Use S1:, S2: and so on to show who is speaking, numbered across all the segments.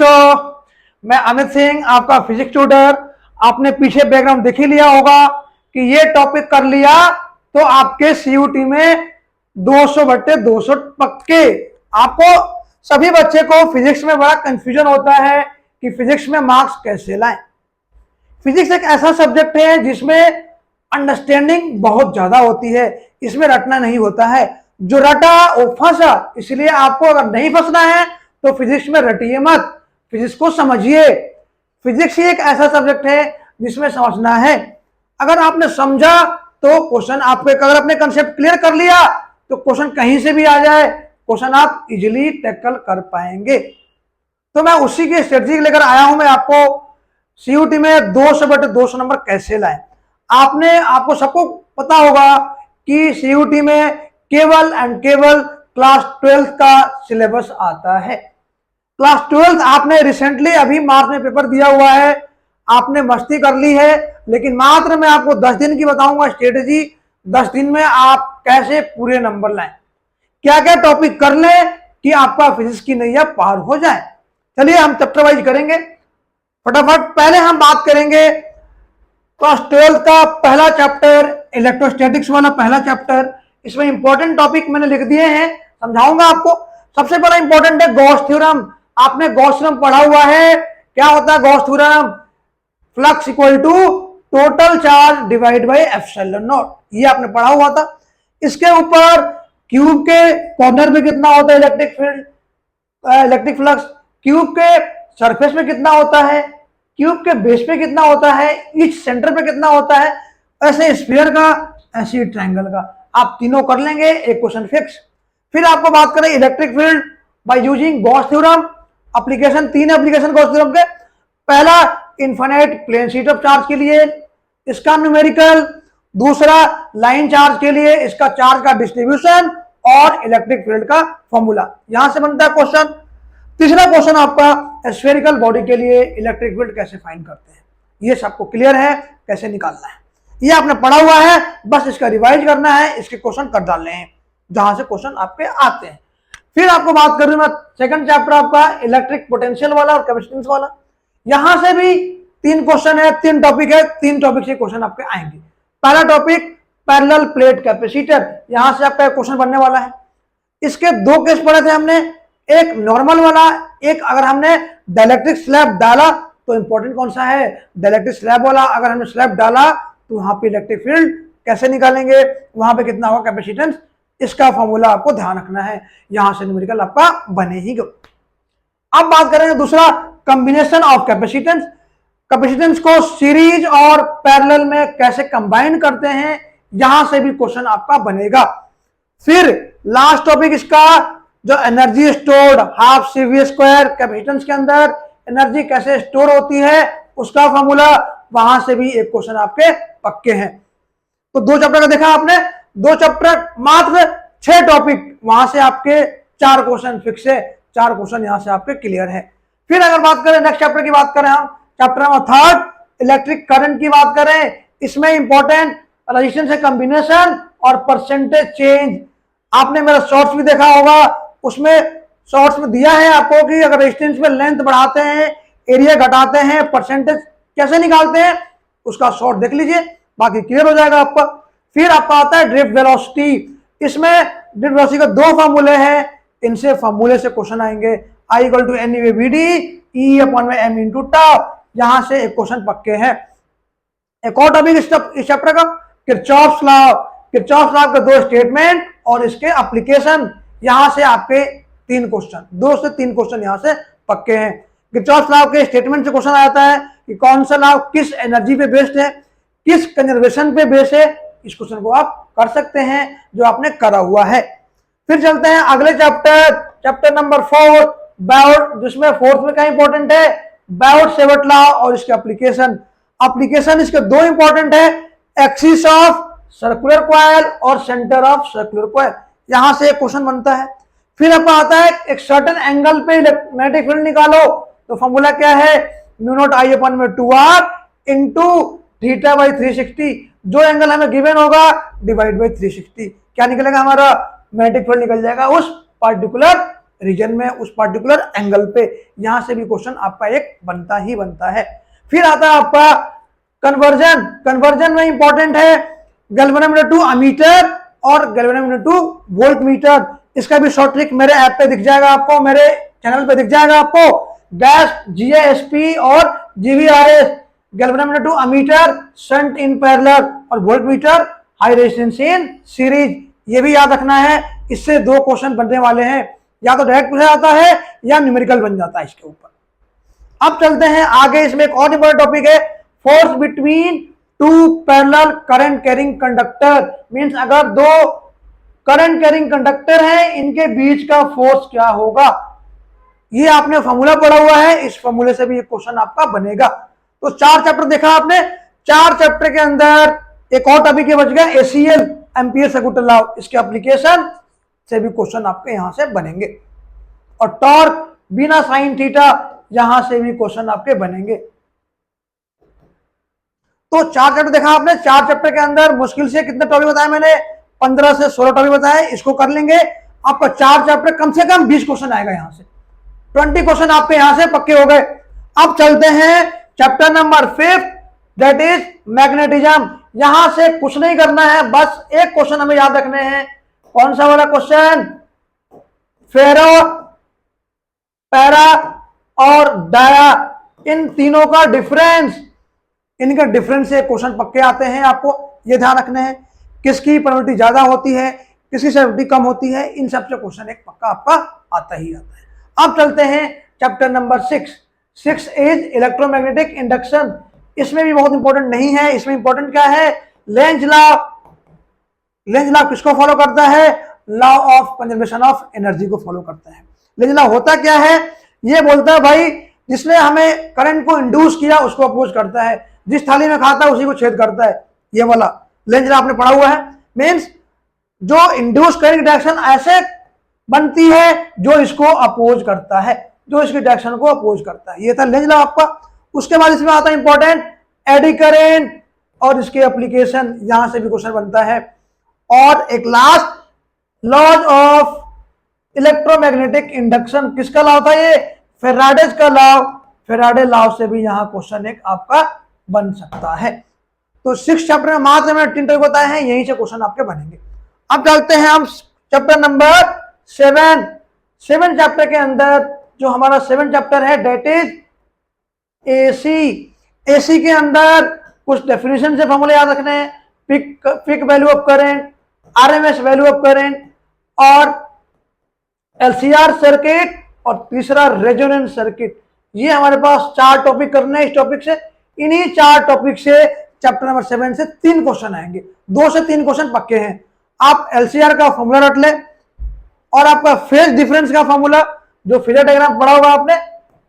S1: बच्चों, मैं अमित सिंह आपका फिजिक्स ट्यूटर। आपने पीछे बैकग्राउंड देख ही लिया होगा कि ये टॉपिक कर लिया तो आपके सीयूटी में 200/200 पक्के। आपको सभी बच्चे को फिजिक्स में बड़ा कंफ्यूजन होता है कि फिजिक्स में मार्क्स कैसे लाएं। फिजिक्स एक ऐसा सब्जेक्ट है जिसमें अंडरस्टैंडिंग बहुत ज्यादा होती है, इसमें रटना नहीं होता है। जो रटा वो फंसा, इसलिए आपको अगर नहीं फंसना है तो फिजिक्स में रटिए मत, फिजिक्स को समझिए। फिजिक्स ही एक ऐसा सब्जेक्ट है जिसमें समझना है। अगर आपने समझा तो क्वेश्चन आपको, अगर आपने कंसेप्ट क्लियर कर लिया तो क्वेश्चन कहीं से भी आ जाए, क्वेश्चन आप इजीली टैकल कर पाएंगे। तो मैं उसी की स्ट्रेटजी लेकर आया हूं। मैं आपको सीयूटी में 200/200 नंबर कैसे लाएं। आपको सबको पता होगा कि सीयूटी में केवल एंड केवल क्लास 12 का सिलेबस आता है। क्लास 12 आपने रिसेंटली अभी मार्च में पेपर दिया हुआ है, आपने मस्ती कर ली है, लेकिन मात्र मैं आपको 10 दिन की बताऊंगा स्ट्रेटेजी। 10 दिन में आप कैसे पूरे नंबर लाएं, क्या क्या टॉपिक कर लें कि आपका फिजिक्स की नैया पार हो जाए। चलिए हम चैप्टर वाइज करेंगे फटाफट। पहले हम बात करेंगे क्लास 12 का पहला चैप्टर, इलेक्ट्रोस्टैटिक्स वाला पहला चैप्टर। इसमें इंपॉर्टेंट टॉपिक मैंने लिख दिए हैं, समझाऊंगा आपको। सबसे बड़ा इंपॉर्टेंट है गॉस थ्योरम। आपने गॉस थ्योरम पढ़ा हुआ है। क्या होता है Gauss theorem? Flux equal to total charge divide by epsilon not, ये आपने पढ़ा हुआ था। इसके ऊपर क्यूब के कॉर्नर में कितना होता है electric field, electric flux, cube के सरफेस में कितना होता है, क्यूब के बेस पे कितना होता है, ईच सेंटर पे कितना होता है, ऐसे स्फीयर का, ऐसे ट्रायंगल का। आप तीनों कर लेंगे, एक क्वेश्चन फिक्स। फिर आपको बात करें electric field by using Gauss theorem. Application 3 application Gauss theorem के। पहला infinite plane sheet of charge के लिए, इसका न्यूमेरिकल। दूसरा लाइन चार्ज के लिए, इसका चार्ज का डिस्ट्रीब्यूशन और इलेक्ट्रिक फील्ड का फॉर्मूला, यहां से बनता है क्वेश्चन। तीसरा क्वेश्चन आपका स्फेरिकल बॉडी के लिए इलेक्ट्रिक फील्ड कैसे फाइंड करते हैं, ये सबको क्लियर है कैसे निकालना है। ये आपने पढ़ा हुआ है, बस इसका रिवाइज करना है, इसके क्वेश्चन कर डालने हैं जहां से क्वेश्चन आपके आते हैं। फिर आपको बात करूं मैं सेकंड चैप्टर आपका इलेक्ट्रिक पोटेंशियल वाला और कैपेसिटेंस वाला। यहां से भी 3 क्वेश्चन है, 3 टॉपिक है, 3 टॉपिक से क्वेश्चन आपके आएंगे। पहला टॉपिक पैरेलल प्लेट कैपेसिटर, यहां से आपका क्वेश्चन बनने वाला है। इसके 2 केस पढ़े थे हमने, एक नॉर्मल वाला, एक अगर हमने डाइलेक्ट्रिक स्लैब डाला तो इंपॉर्टेंट कौन सा है, डाइलेक्ट्रिक स्लैब वाला। अगर हमने स्लैब डाला तो वहां पे इलेक्ट्रिक फील्ड कैसे निकालेंगे, वहां पे कितना होगा कैपेसिटेंस, इसका फॉर्मूला आपको ध्यान रखना है। यहां से न्यूमेरिकल आपका बने ही गो। अब बात करेंगे दूसरा, कॉम्बिनेशन ऑफ कैपेसिटेंस। कैपेसिटेंस को सीरीज और पैरेलल में कैसे कंबाइन करते हैं, यहां से भी क्वेश्चन आपका बनेगा। फिर लास्ट टॉपिक इसका जो energy stored half CV square, capacitance के अंदर एनर्जी कैसे स्टोर होती है उसका फॉर्मूला, वहां से भी एक क्वेश्चन आपके पक्के हैं। तो 2 चैप्टर का देखा आपने, 2 चैप्टर मात्र 6 टॉपिक, वहां से आपके 4 क्वेश्चन फिक्स है, 4 क्वेश्चन यहां से आपके क्लियर है। फिर अगर बात करें नेक्स्ट चैप्टर की बात करें, हम चैप्टर नंबर 3 इलेक्ट्रिक करंट की बात करें। इसमें इंपॉर्टेंट रेजिस्टेंस है कॉम्बिनेशन और परसेंटेज चेंज। आपने मेरा शॉर्ट्स भी देखा होगा, उसमें शॉर्ट्स में दिया है आपको कि अगर रेजिस्टेंस में लेंथ बढ़ाते हैं, एरिया घटाते हैं, परसेंटेज कैसे निकालते हैं, उसका शॉर्ट देख लीजिए, बाकी क्लियर हो जाएगा आपका। फिर आपका आता है ड्रिफ्ट वेलोसिटी। इसमें ड्रिफ्ट वेलोसिटी के 2 फॉर्मूले हैं, इनसे फॉर्मूले से क्वेश्चन आएंगे। I = NUAVD E/m × τ, यहां से एक क्वेश्चन पक्के हैं। एक और टॉपिक इस चैप्टर का किरचॉफ्स लॉ। किरचॉफ्स लॉ के 2 स्टेटमेंट और इसके एप्लीकेशन, यहां से आपके 3 क्वेश्चन, 2 से 3 क्वेश्चन यहां से पक्के हैं। किरचॉफ्स लॉ के स्टेटमेंट से क्वेश्चन आता है कि कौन सा लॉ किस एनर्जी पे बेस्ड है, किस कंजर्वेशन पे बेस्ड है। इस क्वेश्चन को आप कर सकते हैं जो आपने करा हुआ है। फिर चलते हैं अगले चैप्टर, चैप्टर नंबर 4 बायोट, जिसमें 4th में क्या इंपॉर्टेंट है, बायोट-सेवर्ट लॉ और इसके एप्लीकेशन। एप्लीकेशन इसके 2 इंपॉर्टेंट है, एक्सिस ऑफ सर्कुलर कॉइल और सेंटर ऑफ सर्कुलर कॉइल, यहां से एक क्वेश्चन बनता है। फिर आपका आता है एक सर्टेन एंगल पे मैग्नेटिक फील्ड निकालो, तो फॉर्मूला क्या है, μ0I/2R × θ/360। जो एंगल हमें गिवन होगा डिवाइड बाय 360, क्या निकलेगा हमारा, मैग्नेटिक फील्ड निकल जाएगा उस पार्टिकुलर रीजन में, उस पर्टिकुलर एंगल पे, यहां से भी क्वेश्चन आपका एक बनता ही बनता है। फिर आता है आपका कन्वर्जन। कन्वर्जन में इंपॉर्टेंट है गैल्वेनोमीटर टू अमीटर और गैल्वेनोमीटर टू वोल्ट मीटर। इसका भी शॉर्ट ट्रिक मेरे ऐप पे दिख जाएगा आपको, मेरे चैनल पे दिख जाएगा आपको। गैस, GASP और GVRS, galvanometer to ammeter shunt in parallel और voltmeter high resistance in series. ये भी याद रखना है, इससे 2 क्वेश्चन बनने वाले हैं, या तो डायरेक्ट पूछा जाता है या न्यूमेरिकल बन जाता है इसके ऊपर। अब चलते हैं आगे, इसमें एक और इंपॉर्टेंट टॉपिक है force between two parallel current carrying conductor. Means अगर 2 करंट कैरिंग कंडक्टर हैं, इनके बीच का फोर्स क्या होगा। ये आपने फॉर्मूला पढ़ा हुआ है, इस फॉर्मूले से भी ये क्वेश्चन आपका बनेगा। तो 4 चैप्टर देखा आपने, 4 चैप्टर के अंदर एक और टॉपिक ये बच गया ACL, एम्पियर सर्किट लॉ। इसके एप्लीकेशन से भी क्वेश्चन आपके यहां से बनेंगे। और टॉर्क बिना साइन थीटा, यहां से भी क्वेश्चन आपके बनेंगे। तो 4 चैप्टर देखा आपने, 4 चैप्टर के अंदर मुश्किल से कितने टॉपिक बताए मैंने, 15 से 16 टॉपिक बताए। इसको कर लेंगे, आपका 4 चैप्टर कम से कम 20 क्वेश्चन आएगा, यहां से 20 क्वेश्चन आपके यहां से पक्के हो गए। अब चलते हैं chapter number 5, that is magnetism. यहां से कुछ नहीं करना है, बस एक क्वेश्चन हमें याद रखने हैं। कौन सा वाला क्वेश्चन, फेरो, पैरा और डाया, इन तीनों का डिफरेंस, इनका डिफरेंस से क्वेश्चन पक्के आते हैं। आपको ये ध्यान रखने हैं किसकी प्रोबेबिलिटी ज्यादा होती है, किसकी प्रोबेबिलिटी कम होती है, इन सबसे क्वेश्चन एक पक्का आपका आता ही आता है। अब चलते हैं chapter number 6 is electromagnetic induction. इसमें भी बहुत इंपॉर्टेंट नहीं है, इसमें इंपॉर्टेंट क्या है, लेंज लॉ। लेंज लॉ किसको फॉलो करता है, law of conservation of energy को फॉलो करता है। लेंज लॉ होता क्या है, ये बोलता है भाई जिसने हमें करंट को इंड्यूस किया उसको अपोज करता है, जिस थाली में खाता है उसी को छेद करता है। ये वाला लेंज लॉ आपने पढ़ा हुआ है। मींस जो इंड्यूस करंट डायरेक्शन ऐसे बनती है जो इसको अपोज करता है, जो इसकी डायरेक्शन को अपोज करता है। ये था लेंज लॉ आपका। उसके बाद इसमें आता है इंपॉर्टेंट एडी करेंट और इसके एप्लीकेशन, यहां से भी क्वेश्चन बनता है। और एक last laws of electromagnetic induction, किसका लॉ था ये, फेराडेज का लॉ। फेराडे लॉ से भी यहां क्वेश्चन एक आपका बन सकता है। तो 6 चैप्टर में मात्र मैंने 3 टॉपिक बताए हैं, यहीं से क्वेश्चन आपके बनेंगे। अब चलते हैं हम चैप्टर नंबर 7। 7 चैप्टर के अंदर जो हमारा 7 चैप्टर है दैट इज AC। AC के अंदर कुछ डेफिनेशन से फॉर्मूले याद रखने हैं, peak value of current, RMS value of current और LCR सर्किट और तीसरा रेजोनेंस सर्किट। ये हमारे पास 4 टॉपिक करने हैं इस टॉपिक से। इन्हीं 4 टॉपिक से चैप्टर नंबर 7 से 3 क्वेश्चन आएंगे, 2 से 3 क्वेश्चन पक्के हैं। आप LCR का फॉर्मूला रट लें और आपका फेज डिफरेंस का फॉर्मूला, जो फेजर डायग्राम पढ़ा होगा आपने,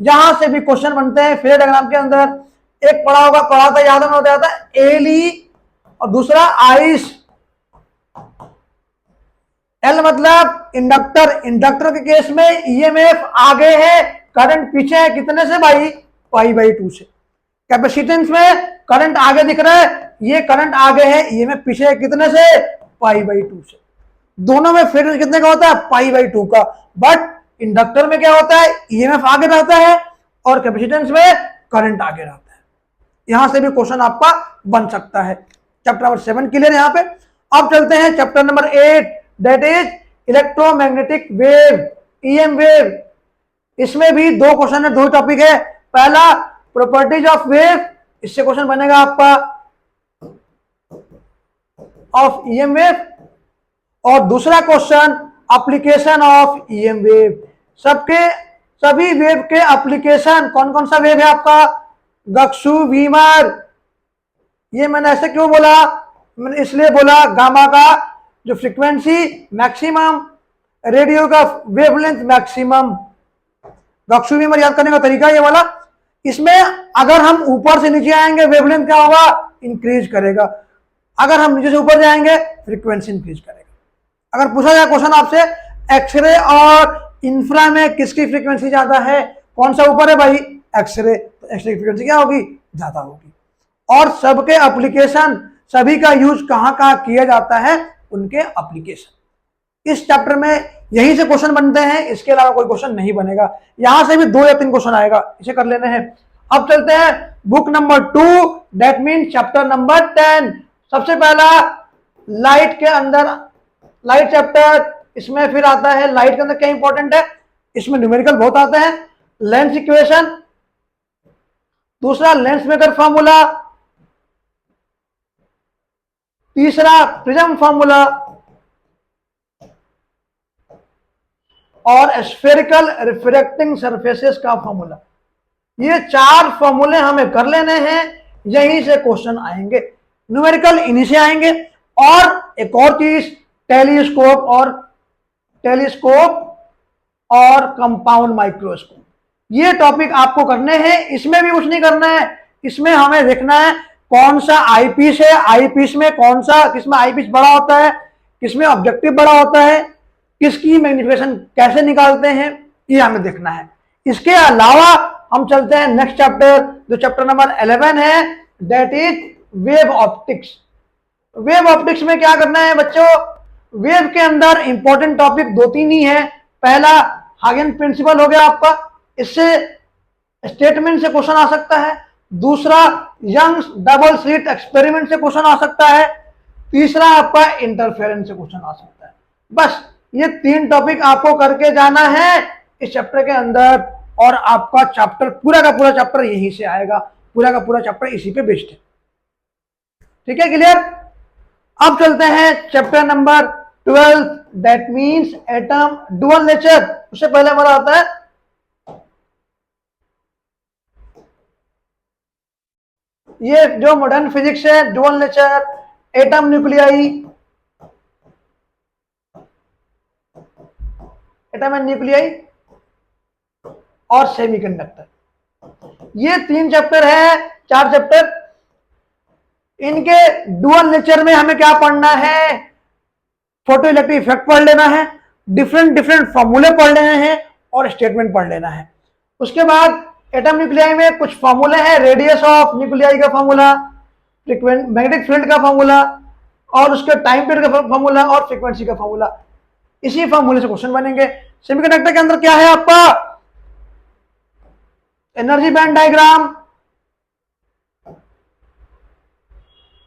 S1: यहां से भी क्वेश्चन बनते हैं। फेजर डायग्राम के अंदर एक पढ़ा था याद होता था एली और दूसरा आइस। एल मतलब इंडक्टर, इंडक्टर के केस में ईएमएफ आगे है, करंट पीछे है, कितने से भाई, π/2 से। कैपेसिटेंस में करंट आगे दिख रहा है, ये करंट आगे है, ईएमएफ पीछे है, कितने से, π/2 से। दोनों में फ्रीक्वेंसी कितने का होता है, π/2 का। बट इंडक्टर में क्या होता है, ईएमएफ आगे रहता है और कैपेसिटेंस में करंट आगे रहता है। यहां से भी क्वेश्चन आपका बन सकता है। चैप्टर नंबर 7 क्लियर यहां पे। अब चलते हैं chapter number 8 that is electromagnetic wave, EM wave. इसमें भी 2 क्वेश्चन है, 2 टॉपिक है। पहला प्रॉपर्टीज ऑफ वेव, इससे क्वेश्चन बनेगा आपका ऑफ EM वेव, और दूसरा question application of EM wave. सभी वेव के एप्लीकेशन, कौन कौन सा वेव है आपका, गक्सू वीमर। ये मैंने ऐसे क्यों बोला, मैंने इसलिए बोला गामा का जो फ्रीक्वेंसी मैक्सिमम, रेडियो का वेवलेंथ मैक्सिमम। गक्सू वीमर याद करने का तरीका ये वाला, इसमें अगर हम ऊपर से नीचे आएंगे वेवलेंथ क्या होगा, इंक्रीज करेगा। अगर हम नीचे से ऊपर जाएंगे फ्रीक्वेंसी इंक्रीज करेगा। अगर पूछा जाए क्वेश्चन आपसे एक्सरे और इंफ्रा में किसकी फ्रीक्वेंसी ज्यादा है, कौन सा ऊपर है भाई, एक्सरे, तो एक्सरे की फ्रीक्वेंसी क्या होगी, ज्यादा होगी। और सबके एप्लीकेशन, सभी का यूज कहां कहां किया जाता है, उनके एप्लीकेशन। इस चैप्टर में यहीं से क्वेश्चन बनते हैं, इसके अलावा कोई क्वेश्चन नहीं बनेगा। यहां से भी 2 या 3 क्वेश्चन आएगा, इसे कर लेने हैं। अब चलते हैं book number 2, that mean chapter number 10। सबसे पहला लाइट के अंदर, लाइट चैप्टर, इसमें फिर आता है लाइट के अंदर क्या इंपॉर्टेंट है, इसमें न्यूमेरिकल बहुत आते हैं। लेंस इक्वेशन, दूसरा लेंस मेकर फॉर्मूला, तीसरा प्रिज्म फॉर्मूला और स्फेरिकल रिफ्रैक्टिंग सरफेसेस का फॉर्मूला। ये 4 फॉर्मूले हमें कर लेने हैं, यहीं से क्वेश्चन आएंगे, न्यूमेरिकल इन्हीं से आएंगे। और एक और चीज, टेलीस्कोप और कंपाउंड माइक्रोस्कोप, ये टॉपिक आपको करने हैं। इसमें भी कुछ नहीं करना है, इसमें हमें देखना है कौन सा आईपीस है, आईपीस में कौन सा, किसमें आईपीस बड़ा होता है, किसमें ऑब्जेक्टिव बड़ा होता है, किसकी मैग्निफिकेशन कैसे निकालते हैं, ये हमें देखना है। इसके अलावा हम चलते हैं नेक्स्ट चैप्टर, जो चैप्टर नंबर 11 है, that is wave optics. Wave optics में क्या करना है बच्चों, वेव के अंदर इंपॉर्टेंट टॉपिक 2-3 ही है। पहला हागेन प्रिंसिपल हो गया आपका, इससे स्टेटमेंट से क्वेश्चन आ सकता है। दूसरा यंग्स डबल स्लिट एक्सपेरिमेंट से क्वेश्चन आ सकता है। तीसरा आपका इंटरफेरेंस से क्वेश्चन आ सकता है। बस ये 3 टॉपिक आपको करके जाना है इस चैप्टर के अंदर, और आपका चैप्टर पूरा का पूरा चैप्टर यहीं से आएगा, पूरा का पूरा चैप्टर इसी पे बेस्ड है। ठीक है, क्लियर। अब चलते हैं chapter number 12, that means atom dual nature. उससे पहले हमारा आता है ये जो मॉडर्न फिजिक्स है, dual nature, atom nuclei, atom and nuclei और सेमीकंडक्टर। ये 3 चैप्टर है, 4 चैप्टर। इनके डुअल नेचर में हमें क्या पढ़ना है, फोटो इलेक्ट्रिक इफेक्ट पढ़ लेना है, डिफरेंट फॉर्मूले पढ़ लेने हैं और स्टेटमेंट पढ़ लेना है। उसके बाद एटम न्यूक्लियाई में कुछ फॉर्मूले हैं, रेडियस ऑफ न्यूक्लियाई का फॉर्मूला, मैग्नेटिक फील्ड का फॉर्मूला और उसके टाइम पीरियड का फॉर्मूला और फ्रीक्वेंसी का फॉर्मूला। इसी फॉर्मूले से क्वेश्चन बनेंगे। सेमीकंडक्टर के अंदर क्या है आपका, energy band diagram,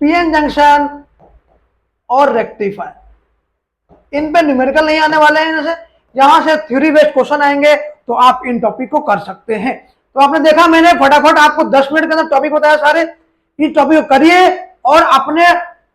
S1: PN junction और रेक्टिफायर। इन पे न्यूमेरिकल नहीं आने वाले हैं, इनसे यहां से थ्योरी बेस्ड क्वेश्चन आएंगे, तो आप इन टॉपिक को कर सकते हैं। तो आपने देखा, मैंने फटाफट आपको 10 मिनट के अंदर टॉपिक बताया सारे। इस टॉपिक को करिए और अपने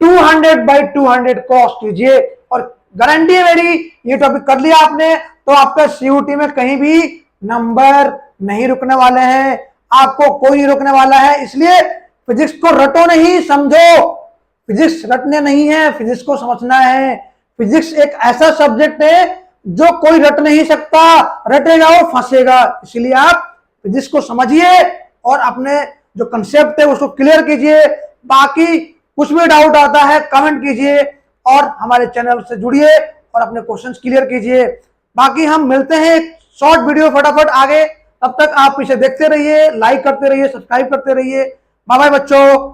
S1: 200/200 क्रॉस कीजिए, और गारंटी है मेरी, ये टॉपिक कर लिया आपने तो आपका सीयूटी में कहीं भी नंबर नहीं रुकने वाले हैं, आपको कोई नहीं रुकने वाला है। इसलिए फिजिक्स को रटो नहीं, समझो। फिजिक्स रटने नहीं है, फिजिक्स को समझना है। फिजिक्स एक ऐसा सब्जेक्ट है जो कोई रट नहीं सकता, रटेगा वो फंसेगा। इसलिए आप फिजिक्स को समझिए और अपने जो कंसेप्ट है उसको क्लियर कीजिए। बाकी कुछ भी डाउट आता है कमेंट कीजिए और हमारे चैनल से जुड़िए और अपने क्वेश्चंस क्लियर कीजिए। बाकी हम मिलते हैं एक शॉर्ट वीडियो फटाफट आगे, तब तक आप इसे देखते रहिए, लाइक करते रहिए, सब्सक्राइब करते रहिए। बाय बाय बच्चों।